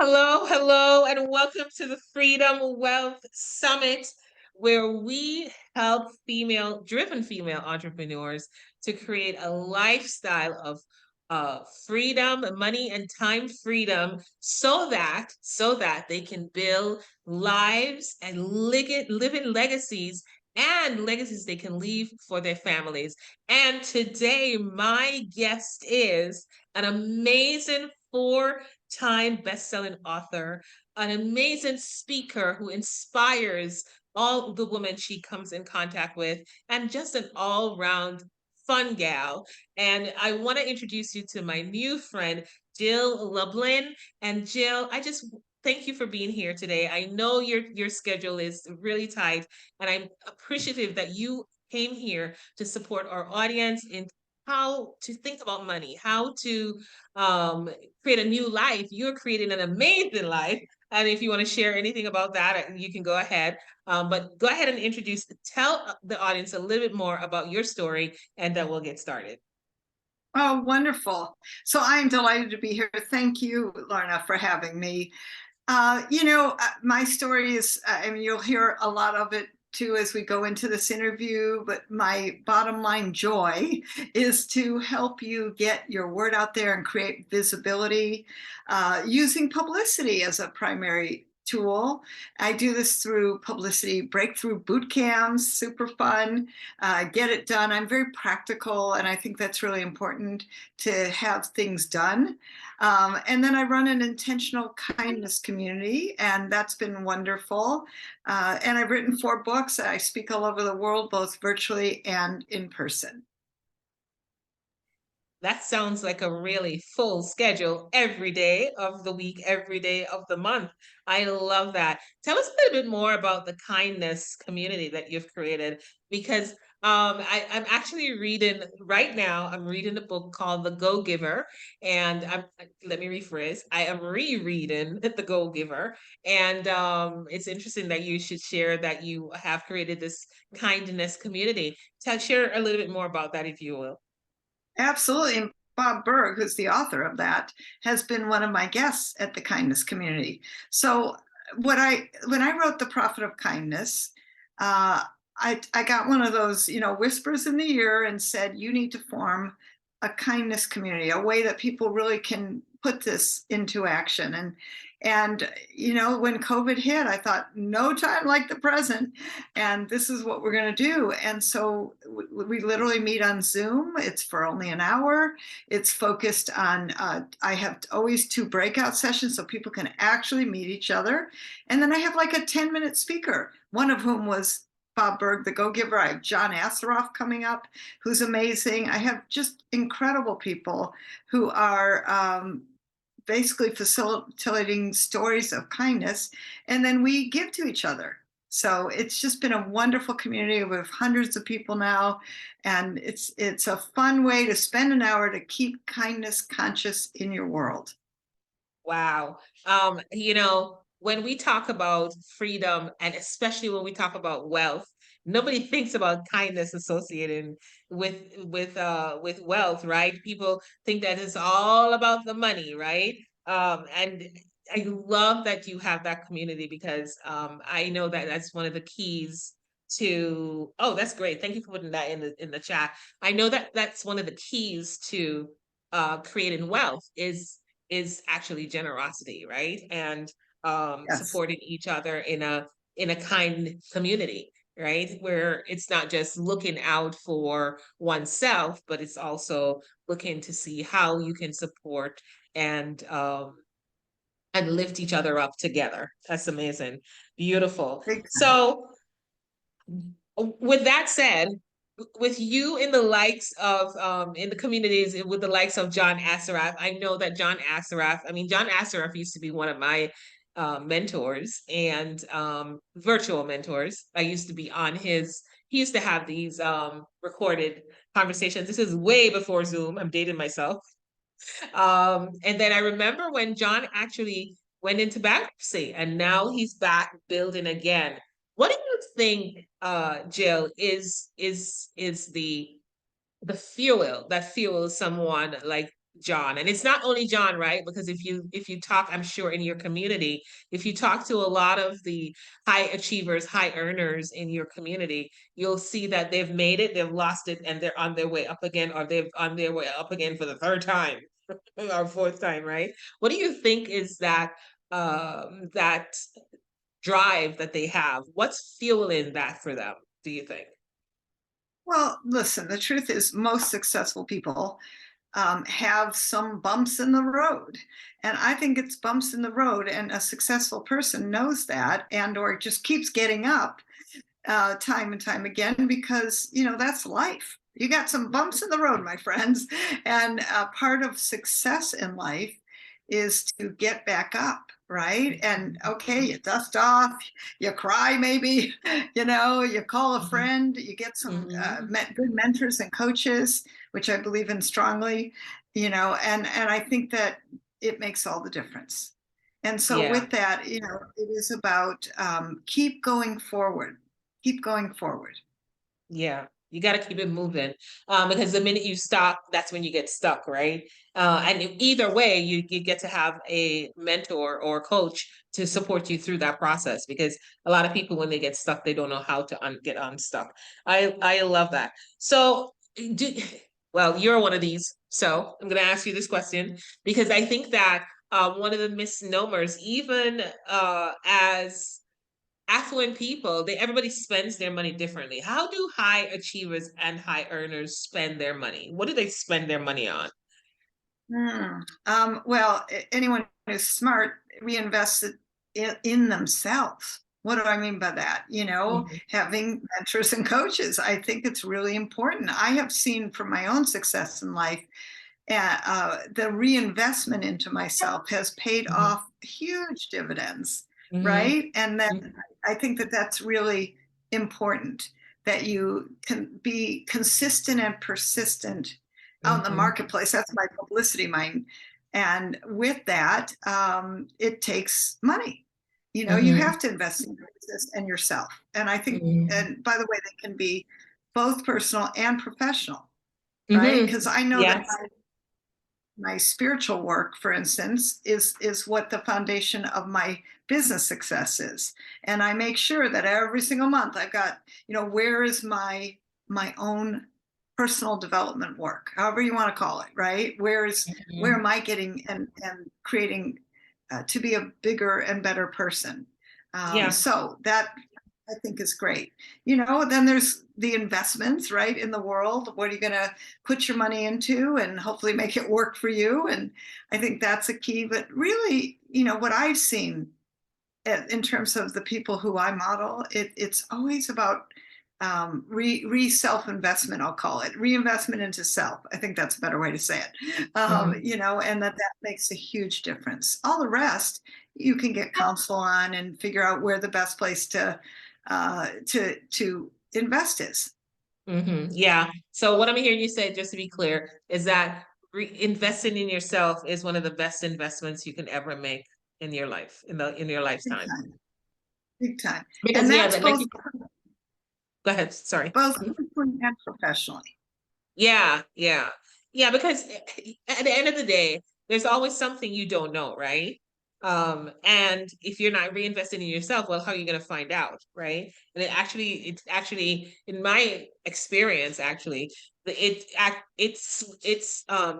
Hello, hello, and welcome to the Freedom Wealth Summit, where we help driven female entrepreneurs to create a lifestyle of freedom, money, and time freedom, so that they can build lives and living legacies and legacies they can leave for their families. And today, my guest is an amazing time best-selling author, an amazing speaker who inspires all the women she comes in contact with, and just an all-round fun gal. And I want to introduce you to my new friend, Jill Lublin. And Jill, I just thank you for being here today. I know your schedule is really tight, and I'm appreciative that you came here to support our audience in how to think about money, how to create a new life. You're creating an amazing life. And if you want to share anything about that, you can go ahead. But go ahead and tell the audience a little bit more about your story, and then we'll get started. Oh, wonderful. So I'm delighted to be here. Thank you, Lorna, for having me. My story is, I mean, you'll hear a lot of it too as we go into this interview, but my bottom line joy is to help you get your word out there and create visibility using publicity as a primary tool. I do this through publicity breakthrough boot camps, super fun, get it done. I'm very practical, and I think that's really important to have things done. And then I run an intentional kindness community, and that's been wonderful. And I've written 4 books. I speak all over the world, both virtually and in person. That sounds like a really full schedule every day of the week, every day of the month. I love that. Tell us a little bit more about the kindness community that you've created, because I'm actually reading right now. I'm reading a book called The Go Giver, and let me rephrase. I am rereading The Go Giver, and it's interesting that you should share that you have created this kindness community. Share a little bit more about that, if you will. Absolutely. And Bob Berg, who's the author of that, has been one of my guests at the kindness community. So when I wrote The Profit of Kindness, I got one of those, whispers in the ear and said, you need to form a kindness community, a way that people really can put this into action. And when COVID hit, I thought, no time like the present, and this is what we're going to do. And so we literally meet on Zoom. It's for only an hour. It's focused on, I have always 2 breakout sessions so people can actually meet each other. And then I have like a 10-minute speaker, one of whom was Bob Berg, the Go Giver. I have John Asseroff coming up, who's amazing. I have just incredible people who are basically facilitating stories of kindness, and then we give to each other. So it's just been a wonderful community with hundreds of people now, and it's a fun way to spend an hour to keep kindness conscious in your world. Wow. When we talk about freedom, and especially when we talk about wealth, nobody thinks about kindness associated with wealth, right? People think that it's all about the money, right? And I love that you have that community, because I know that that's one of the keys to. Oh, that's great. Thank you for putting that in the chat. I know that that's one of the keys to creating wealth is actually generosity, right? And Yes. supporting each other in a kind community, right? Where it's not just looking out for oneself, but it's also looking to see how you can support and lift each other up together. That's amazing. Beautiful. Big time. So with that said, with you in the likes of in the communities with the likes of John Assaraf, I know that John Assaraf used to be one of my mentors and virtual mentors. I used to be on his. He used to have these recorded conversations. This is way before Zoom. I'm dating myself. And then I remember when John actually went into bankruptcy, and now he's back building again. What do you think, Jill, is the fuel that fuels someone like John. And it's not only John, right? Because if you talk, I'm sure in your community, if you talk to a lot of the high achievers, high earners in your community, you'll see that they've made it, they've lost it, and they're on their way up again, or they've on their way up again for the third time or fourth time, right? What do you think is that drive that they have? What's fueling that for them, do you think? Well, listen, the truth is most successful people have some bumps in the road. And I think it's bumps in the road, and a successful person knows that, and or just keeps getting up time and time again, because that's life. You got some bumps in the road, my friends. And part of success in life is to get back up, right? And okay, you dust off, you cry maybe, you call a Mhm. friend, you get some Mhm. good mentors and coaches, which I believe in strongly, and I think that it makes all the difference. And so Yeah. with that, it is about keep going forward, keep going forward. Yeah, you got to keep it moving, because the minute you stop, that's when you get stuck, right? And either way, you get to have a mentor or coach to support you through that process. Because a lot of people, when they get stuck, they don't know how to get unstuck. I love that. So, do, well, you're one of these, so I'm going to ask you this question because I think that one of the misnomers, even as affluent people, everybody spends their money differently. How do high achievers and high earners spend their money? What do they spend their money on? Well, anyone who's smart reinvests it in themselves. What do I mean by that? Mhm. Having mentors and coaches. I think it's really important. I have seen from my own success in life, the reinvestment into myself has paid Mhm. off huge dividends, Mhm. right? And then Mhm. I think that that's really important, that you can be consistent and persistent out in the Mhm. marketplace. That's my publicity mind. And with that, it takes money. You Mhm. have to invest in your business and yourself. And I think, Mhm. and by the way, they can be both personal and professional, right? Mhm. Because I know that Yes. my spiritual work, for instance, is what the foundation of my business success is. And I make sure that every single month I've got, where is my own personal development work, however you want to call it, right? Where Mhm. am I getting and creating to be a bigger and better person? Yeah. So that I think is great. Then there's the investments, right, in the world. What are you going to put your money into and hopefully make it work for you? And I think that's a key. But really, what I've seen in terms of the people who I model, it's always about self investment. I'll call it reinvestment into self. I think that's a better way to say it. Mhm. And that makes a huge difference. All the rest you can get counsel on and figure out where the best place to invest is. Mhm. Yeah. So what I'm hearing you say, just to be clear, is that investing in yourself is one of the best investments you can ever make in your life, in your Big lifetime. time, big time. Because And yeah, that's that like both go ahead. Sorry. both Mhm. personally and professionally. Yeah, yeah. Yeah, because at the end of the day, there's always something you don't know, right? And if you're not reinvesting in yourself, well, how are you going to find out, right? And it's actually, in my experience, actually, it's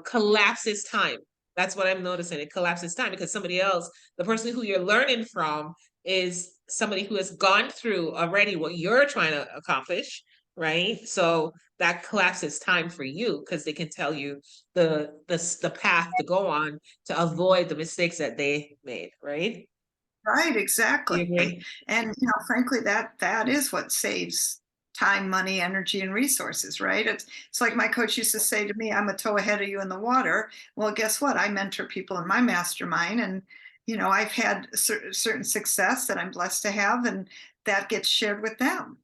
collapses time. That's what I'm noticing. It collapses time because somebody else, the person who you're learning from, is somebody who has gone through already what you're trying to accomplish, right? So that collapses time for you because they can tell you the path to go on to avoid the mistakes that they made, right? Right, Do you exactly. agree? And frankly, that is what saves time, money, energy, and resources, right? It's like my coach used to say to me, I'm a toe ahead of you in the water. Well, guess what? I mentor people in my mastermind, and I've had certain success that I'm blessed to have, and that gets shared with them.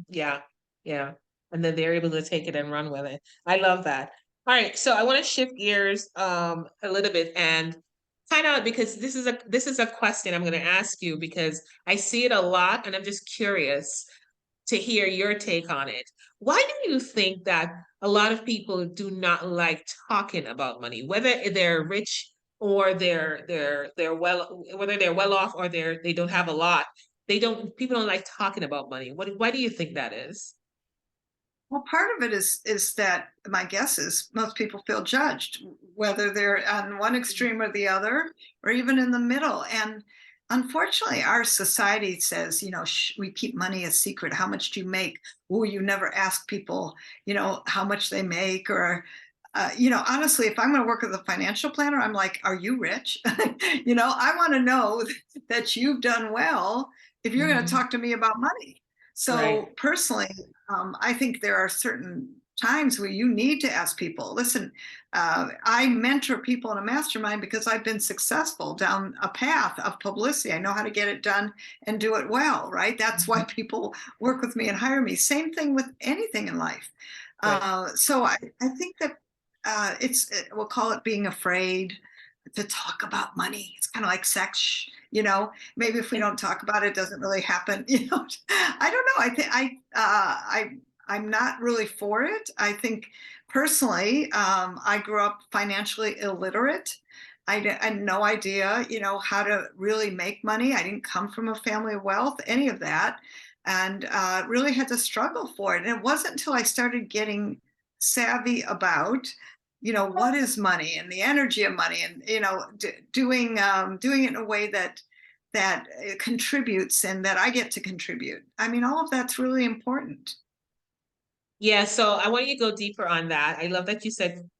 Yeah, yeah. And then they're able to take it and run with it. I love that. All right, so I want to shift gears a little bit and kind of, because this is a question I'm going to ask you because I see it a lot and I'm just curious. to hear your take on it. Why do you think that a lot of people do not like talking about money, whether they're rich or they're well, whether they're well off or they don't have a lot? They don't, people don't like talking about money. Why do you think that is? Well, part of it is that my guess is most people feel judged, whether they're on one extreme or the other, or even in the middle. And unfortunately, our society says, we keep money a secret. How much do you make? Oh, you never ask people, how much they make, or honestly, if I'm going to work with a financial planner, I'm like, are you rich? I want to know that you've done well if you're going to Mhm. talk to me about money. Right. So personally, I think there are certain times where you need to ask people. Listen, I mentor people in a mastermind because I've been successful down a path of publicity. I know how to get it done and do it well, right? That's why Mhm. people work with me and hire me. Same thing with anything in life. Right. So I think that we'll call it being afraid to talk about money. It's kind of like sex, maybe if we don't talk about it, it doesn't really happen. I don't know. I'm not really for it. I think personally, I grew up financially illiterate. I had no idea, how to really make money. I didn't come from a family of wealth, any of that, and really had to struggle for it. And it wasn't until I started getting savvy about, what is money and the energy of money, and doing it in a way that contributes and that I get to contribute. I mean, all of that's really important. Yeah, so I want you to go deeper on that. I love that you said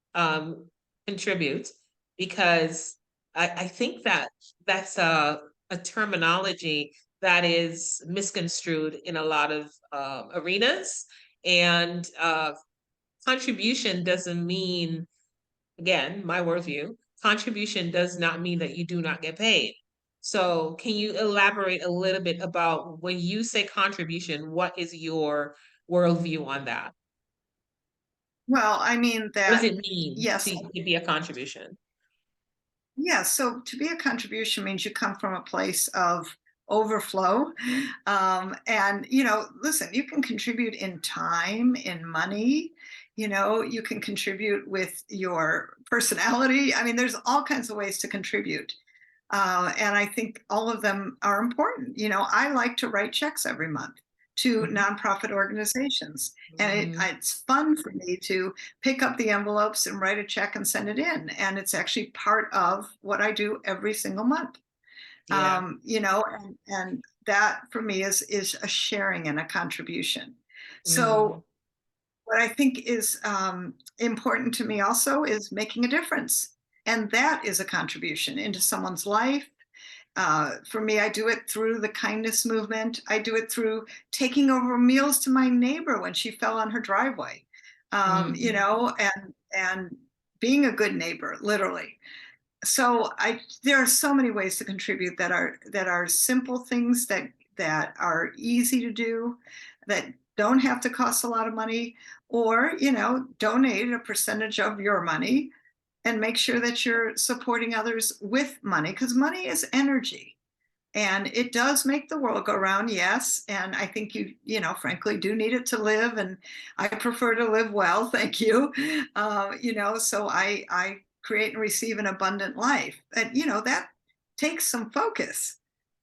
contribute, because I think that that's a terminology that is misconstrued in a lot of arenas. And contribution doesn't mean, again, my worldview, contribution does not mean that you do not get paid. So can you elaborate a little bit about when you say contribution, what is your worldview on that? Well, I mean What does that, it mean yes, to be a contribution? yeah. So to be a contribution means you come from a place of overflow. And, listen, you can contribute in time, in money, you can contribute with your personality. I mean, there's all kinds of ways to contribute. And I think all of them are important. I like to write checks every month to Mhm. nonprofit organizations. And Mhm. it's fun for me to pick up the envelopes and write a check and send it in. And it's actually part of what I do every single month. Yeah. And that for me is a sharing and a contribution. Mhm. So what I think is important to me also is making a difference. And that is a contribution into someone's life. For me, I do it through the kindness movement. I do it through taking over meals to my neighbor when she fell on her driveway, Mhm. and being a good neighbor, literally. So there are so many ways to contribute that are simple things that are easy to do, that don't have to cost a lot of money, or donate a percentage of your money and make sure that you're supporting others with money, because money is energy and it does make the world go round. Yes, and I think frankly do need it to live, and I prefer to live well, thank you. So I create and receive an abundant life, and that takes some focus,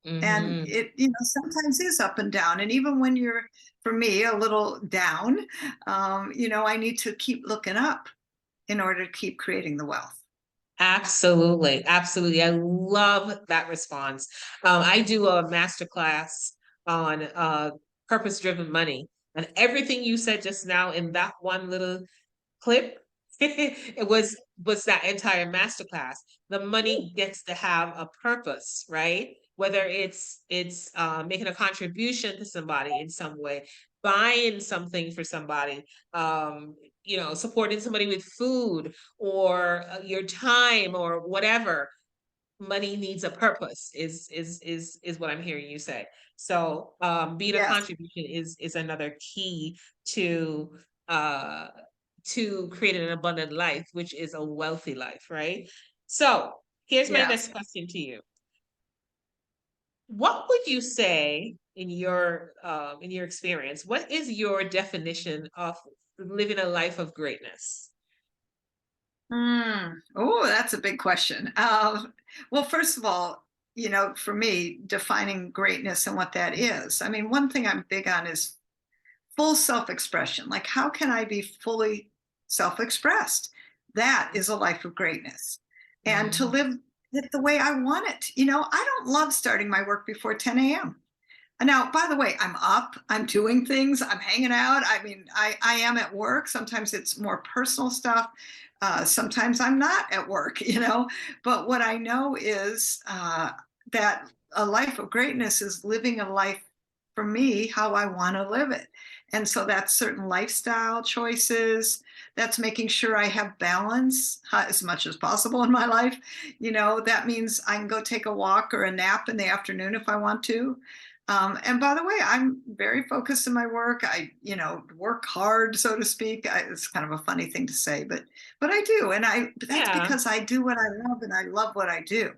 and Mhm. it sometimes is up and down, and even when you're, for me, a little down, I need to keep looking up in order to keep creating the wealth. Absolutely, absolutely. I love that response. I do a master class on purpose-driven money, and everything you said just now in that one little clip, it was that entire masterclass. The money gets to have a purpose, right? Whether it's making a contribution to somebody in some way, buying something for somebody, supporting somebody with food or your time or whatever. Money needs a purpose is what I'm hearing you say. So being a Yes. contribution is another key to uh creating an abundant life, which is a wealthy life, right? So here's my Yes. next question to you. What would you say in your experience, what is your definition of living a life of greatness? Oh, that's a big question. Well, first of all, for me, defining greatness and what that is. I mean, one thing I'm big on is full self-expression. Like, how can I be fully self-expressed? That is a life of greatness. And to Mhm. live it the way I want it. I don't love starting my work before 10 a.m. Now, by the way, I'm up, I'm doing things, I'm hanging out. I mean, I am at work. Sometimes it's more personal stuff. Sometimes I'm not at work, But what I know is that a life of greatness is living a life for me how I want to live it. And so that's certain lifestyle choices. That's making sure I have balance as much as possible in my life. That means I can go take a walk or a nap in the afternoon if I want to. And by the way, I'm very focused in my work. I, work hard, so to speak. It's kind of a funny thing to say, but I do, and but that's Yeah, because I do what I love, and I love what I do.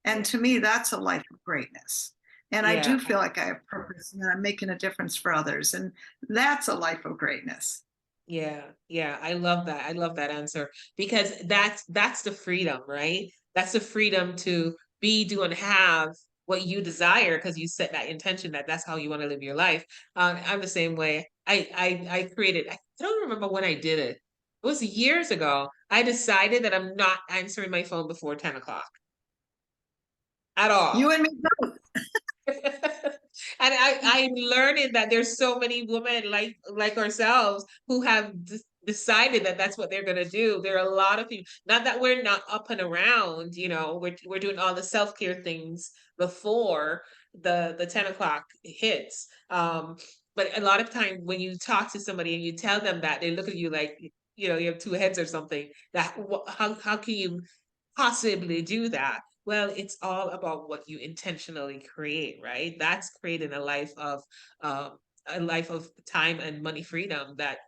And yeah, to me, that's a life of greatness. And I yeah, do feel like I have purpose and that I'm making a difference for others, and that's a life of greatness. yeah, yeah. I love that. I love that answer because that's the freedom, right? That's the freedom to be, do, and have what you desire because you set that intention that that's how you want to live your life. I'm the same way. I created. I don't remember when I did it. It was years ago. I decided that I'm not answering my phone before 10 o'clock at all. You and me both. And I'm learning that there's so many women like ourselves who have decided that that's what they're going to do. There are a lot of people, not that we're not up and around, we're doing all the self-care things before the 10 o'clock hits. But a lot of time when you talk to somebody and you tell them that, they look at you like, you have two heads or something. How can you possibly do that? Well, it's all about what you intentionally create, right? That's creating um, a life of time and money freedom that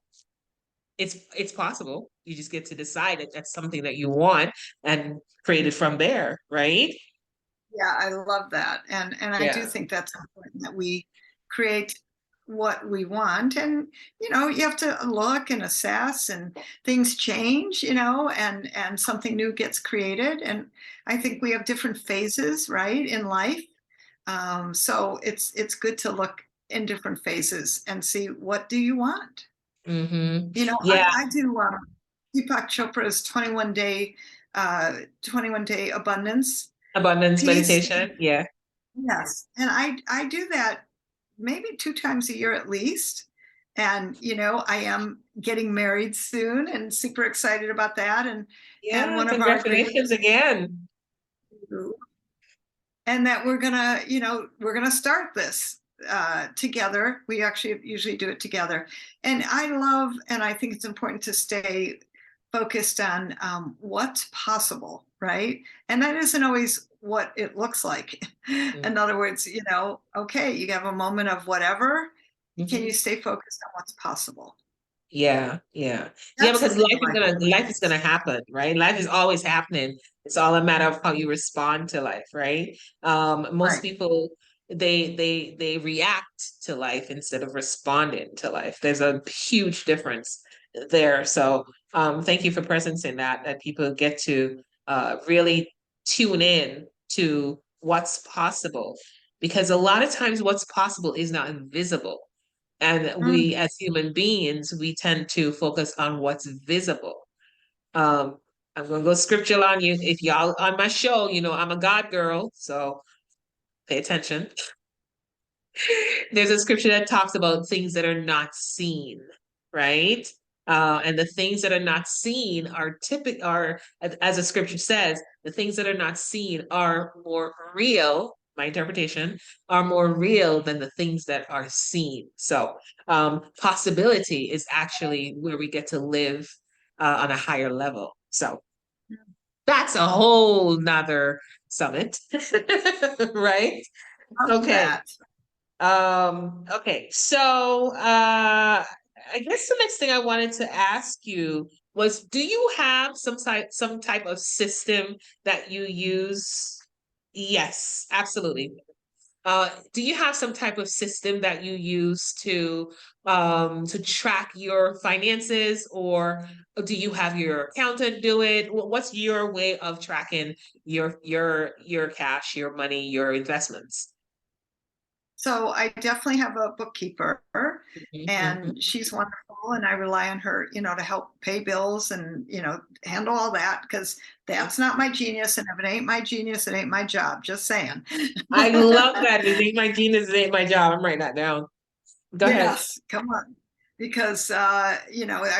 it's possible. You just get to decide that that's something that you want and create it from there, right? Yeah, I love that. And I do Yeah. think that's important that we create what we want. And you have to look and assess, and things change, and something new gets created. And I think we have different phases, right, in life. So it's good to look in different phases and see, what do you want? Hmm. I, Yeah. I do Deepak Chopra's 21 day abundance Abundance piece. meditation. Yeah. Yes, and I do that maybe 2 times a year at least. And I am getting married soon and super excited about that. And Yeah. one of our agreements, Congratulations again. and that we're gonna start this together. We actually usually do it together. And I think it's important to stay focused on what's possible, right? And that isn't always what it looks like. In other words, okay, you have a moment of whatever. Can you Mm-hmm. stay focused on what's possible? Yeah, yeah. Yeah, That's because living a life of life is gonna greatness. happen, right? Life is always happening. It's all a matter of how you respond to life, right? Most Right. people they react to life instead of responding to life. There's a huge difference there. So thank you for presencing that people get to really tune in to what's possible. Because a lot of times what's possible is not visible. And Mm. we, as human beings, we tend to focus on what's visible. Um, I'm gonna go scriptural on you. If y'all on my show, I'm a God girl, so pay attention. There's a scripture that talks about things that are not seen, right? And the things that are not seen are as the scripture says, the things that are not seen are more real. My interpretation are more real than the things that are seen. So, possibility is actually where we get to live on a higher level. So that's a whole nother summit, right? Love Okay. that. Okay, so I guess the next thing I wanted to ask you was, do you have some type of system that you use? Yes, absolutely. Do you have some type of system that you use to track your finances, or do you have your accountant do it? What's your way of tracking your cash, your money, your investments? So I definitely have a bookkeeper, Mhm. and she's wonderful, and I rely on her, to help pay bills and, handle all that, because that's not my genius. And if it ain't my genius, it ain't my job. Just saying. I love that. It ain't my genius, it ain't my job. I'm writing that down. Go ahead. Yes, come on. Because I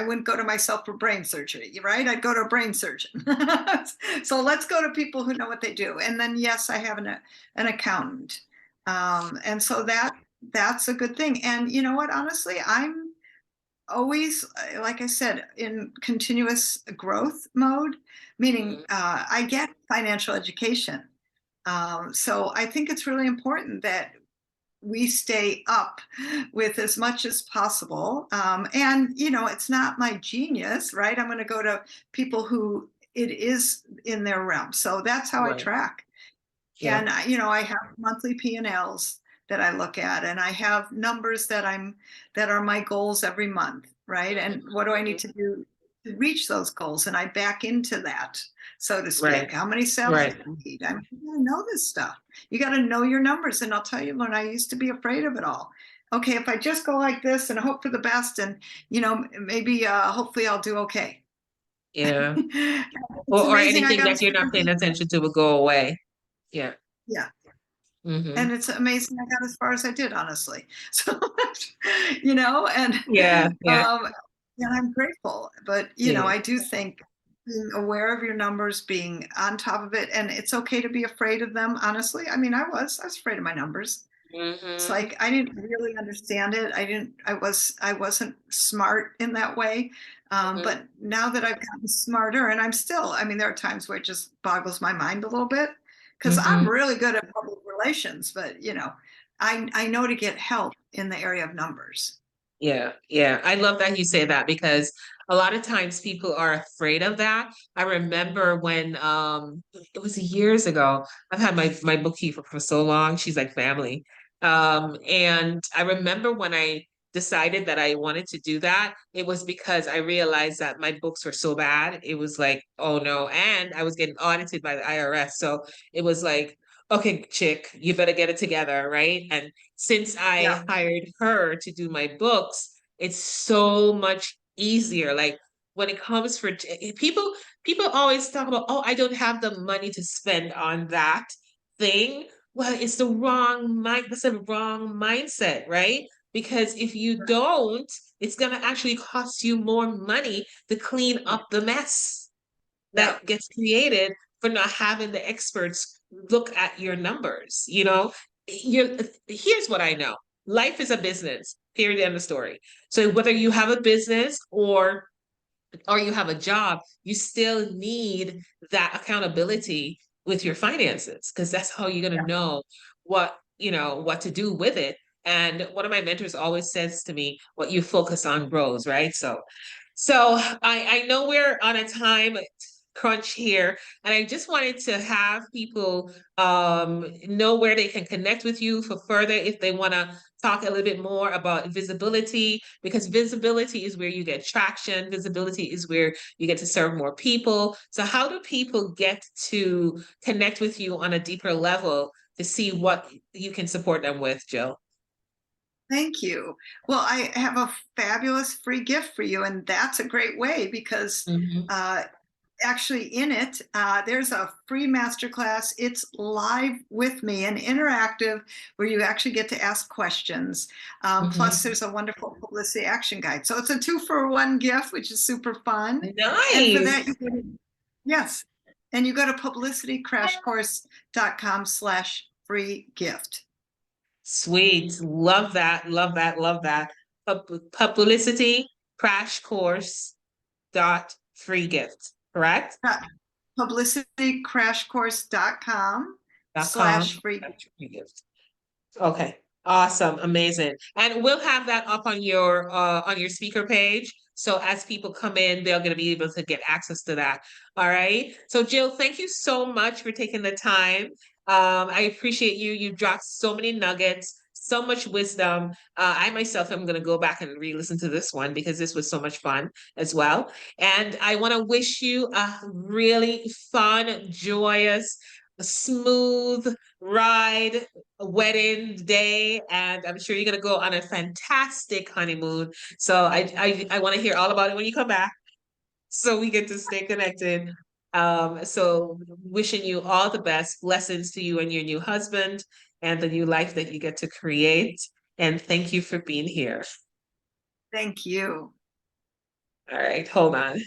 wouldn't go to myself for brain surgery, right? I'd go to a brain surgeon. So let's go to people who know what they do. And then yes, I have an accountant. And so that's a good thing. And you know what? Honestly, I'm always, like I said, in continuous growth mode, meaning Mhm. I get financial education. So I think it's really important that we stay up with as much as possible. And, it's not my genius, right? I'm going to go to people who it is in their realm. So that's how I Right. track. Yeah. And, I have monthly P&Ls that I look at, and I have numbers that are my goals every month, right? And what do I need Mhm. to do to reach those goals? And I back into that, so to speak. Right. How many sales do Right. I need? I mean, you gotta know this stuff. You got to know your numbers. And I'll tell you, when I used to be afraid of it all. Okay, if I just go like this and hope for the best, and maybe hopefully I'll do okay. Yeah. It's Or amazing. I anything got as that you're far not as paying attention to will go away. Yeah. yeah. Hmm. And it's amazing I got as far as I did, honestly. So, and Yeah. Yeah. um, and I'm grateful. But Yeah. I do think being aware of your numbers, being on top of it, and it's okay to be afraid of them. Honestly, I mean, I was afraid of my numbers. It's Hmm. like I didn't really understand it. I wasn't smart in that way. Hmm. But now that I've gotten smarter, and I'm still, I mean, there are times where it just boggles my mind a little bit, because I'm Hmm. really good at public relations, but I know to get help in the area of numbers. Yeah, yeah. I love that you say that because a lot of times people are afraid of that. I remember when it was years ago. I've had my bookkeeper for so long. She's like family. And I remember when I decided that I wanted to do that, it was because I realized that my books were so bad. It was like, oh no. And I was getting audited by the IRS. So it was like, okay, chick, you better get it together, right? And since Yeah, I hired her to do my books, it's so much easier. Like when it comes for people always talk about, oh, I don't have the money to spend on that thing. Well, it's the wrong mind, that's the wrong mindset, right? Because if you don't, it's gonna actually cost you more money to clean up the mess yeah, that gets created for not having the experts look at your numbers. You're, here's what I know. Life is a business, period, end of story. So whether you have a business or you have a job, you still need that accountability with your finances because that's how you're going yeah. to know what to do with it. And one of my mentors always says to me, what you focus on grows, right? So I know we're on a time crunch here, and I just wanted to have people know where they can connect with you for further if they want to talk a little bit more about visibility, because visibility is where you get traction. Visibility is where you get to serve more people. So how do people get to connect with you on a deeper level to see what you can support them with, Jill? Thank you. Well, I have a fabulous free gift for you, and that's a great way because Hmm. uh, actually in it, there's a free masterclass. It's live with me and interactive, where you actually get to ask questions. Plus, Hmm. there's a wonderful publicity action guide. So it's a 2-for-1 gift, which is super fun. And for Nice. that, yes, and you go to publicitycrashcourse.com/free gift. Sweet. Love that. Love that. Love that. Publicity crash course dot free gift, correct? Publicitycrashcourse.com .com. slash free. Free gift. Okay. Awesome. Amazing. And we'll have that up on your speaker page. So as people come in, they're going to be able to get access to that. All right. So Jill, thank you so much for taking the time. I appreciate you. You dropped so many nuggets, so much wisdom. I myself am going to go back and re-listen to this one because this was so much fun as well. And I want to wish you a really fun, joyous, smooth ride, wedding day, and I'm sure you're going to go on a fantastic honeymoon. So I want to hear all about it when you come back, so we get to stay connected. So wishing you all the best, blessings to you and your new husband and the new life that you get to create. And thank you for being here. Thank you. All right, hold on.